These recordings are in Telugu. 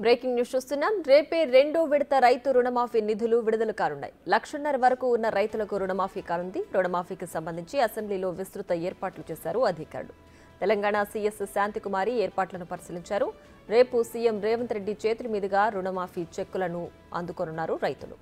బ్రేకింగ్ న్యూస్ చూస్తున్నాం. రేపే రెండో విడత రైతు రుణమాఫీ నిధులు విడుదల కానున్నాయి. 1,50,000 వరకు ఉన్న రైతులకు రుణమాఫీ కానుంది. రుణమాఫీకి సంబంధించి అసెంబ్లీలో విస్తృత ఏర్పాట్లు చేశారు అధికారులు. తెలంగాణ సీఎస్ శాంతికుమారి ఏర్పాట్లను పరిశీలించారు. రేపు సీఎం రేవంత్ రెడ్డి చేతుల మీదుగా రుణమాఫీ చెక్కులను అందుకోనున్నారు రైతులు.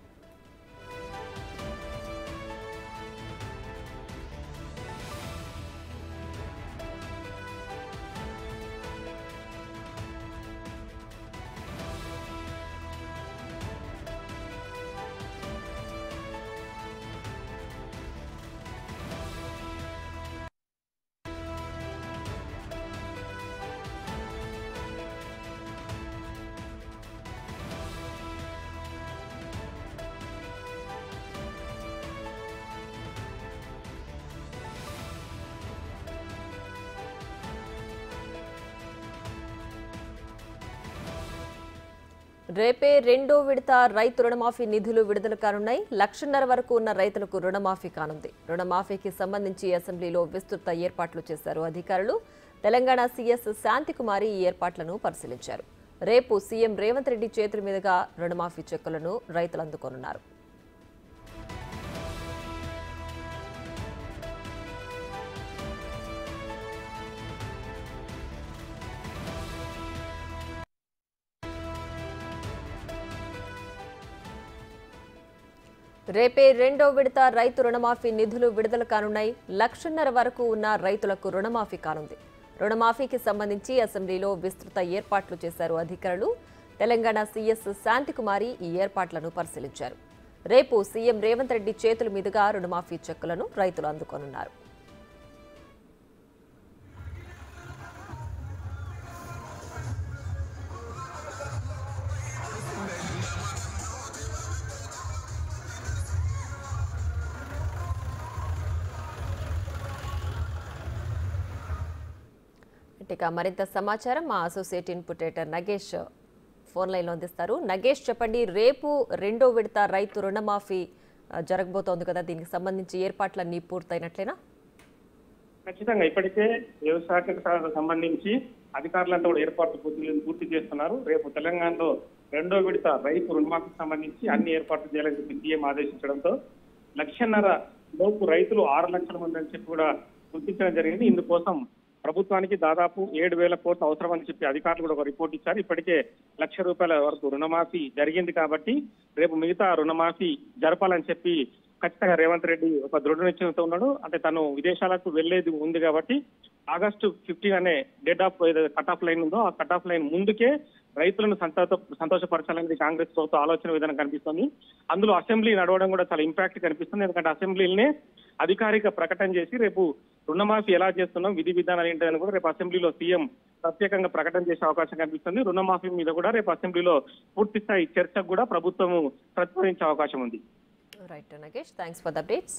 రేపే రెండో విడత రైతు రుణమాఫీ నిధులు విడుదల కానున్నాయి. 1,50,000 వరకు ఉన్న రైతులకు రుణమాఫీ కానుంది. రుణమాఫీకి సంబంధించి అసెంబ్లీలో విస్తృత ఏర్పాట్లు చేశారు అధికారులు. తెలంగాణ సీఎస్ శాంతికుమారి ఈ ఏర్పాట్లను పరిశీలించారు. రేపు సీఎం రేవంత్ రెడ్డి చేతుల మీదుగా రుణమాఫీ చెక్కులను రైతులు అందుకోనున్నారు. రేపే రెండో విడత రైతు రుణమాఫీ నిధులు విడుదల కానున్నాయి. 1,50,000 వరకు ఉన్న రైతులకు రుణమాఫీ కానుంది. రుణమాఫీకి సంబంధించి అసెంబ్లీలో విస్తృత ఏర్పాట్లు చేశారు అధికారులు. తెలంగాణ సీఎస్ శాంతికుమారి ఈ ఏర్పాట్లను పరిశీలించారు. రేపు సీఎం రేవంత్ రెడ్డి చేతుల మీదుగా రుణమాఫీ చెక్కులను రైతులు అందుకోనున్నారు. ఇక మరింత సమాచారం మా associate input editor Nagesh phone లైన్లో అందిస్తారు. నగేష్, చెప్పండి, రేపు రెండో విడత రైతు రుణమాఫీ జరగబోతోంది కదా, దీనికి సంబంధించి ఏర్పాట్లన్నీ పూర్తయినట్లేనా? ఖచ్చితంగా ఇప్పటికే వ్యవసాయకు సంబంధించి అధికారులంతా కూడా ఏర్పాట్లు పూర్తి చేస్తున్నారు. రేపు తెలంగాణలో రెండో విడత రైతు రుణమాఫీకి సంబంధించి అన్ని ఏర్పాట్లు చేయాలని చెప్పి సీఎం ఆదేశించడంతో 1,50,000 లోపు రైతులు 6 లక్షల మంది అని చెప్పి కూడా గుర్తించడం జరిగింది. ఇందుకోసం ప్రభుత్వానికి దాదాపు 7,000 కోట్లు అవసరం అని చెప్పి అధికారులు కూడా ఒక రిపోర్ట్ ఇచ్చారు. ఇప్పటికే ₹1,00,000 వరకు రుణమాఫీ జరిగింది కాబట్టి రేపు మిగతా రుణమాఫీ జరపాలని చెప్పి ఖచ్చితంగా రేవంత్ రెడ్డి ఒక దృఢ నిశ్చయంతో ఉన్నాడు. అంటే తను విదేశాలకు వెళ్లేది ఉంది కాబట్టి ఆగస్టు 15 అనే date of cut off line ఉందో ఆ కట్ ఆఫ్ లైన్ ముందుకే రైతులను సంతోషపరచాలనేది కాంగ్రెస్ ప్రభుత్వ ఆలోచన విధానం కనిపిస్తుంది. అందులో అసెంబ్లీ నడవడం కూడా చాలా ఇంపాక్ట్ కనిపిస్తుంది. ఎందుకంటే అసెంబ్లీనే అధికారిక ప్రకటన చేసి రేపు రుణమాఫీ ఎలా చేస్తున్నాం, విధి విధానాలు ఏంటని కూడా రేపు అసెంబ్లీలో సీఎం ప్రత్యేకంగా ప్రకటన చేసే అవకాశం కనిపిస్తుంది. రుణమాఫీ మీద కూడా రేపు అసెంబ్లీలో పూర్తి స్థాయి చర్చకు కూడా ప్రభుత్వం ప్రతిపాదించే అవకాశం ఉంది. Right Nagesh, thanks for the updates.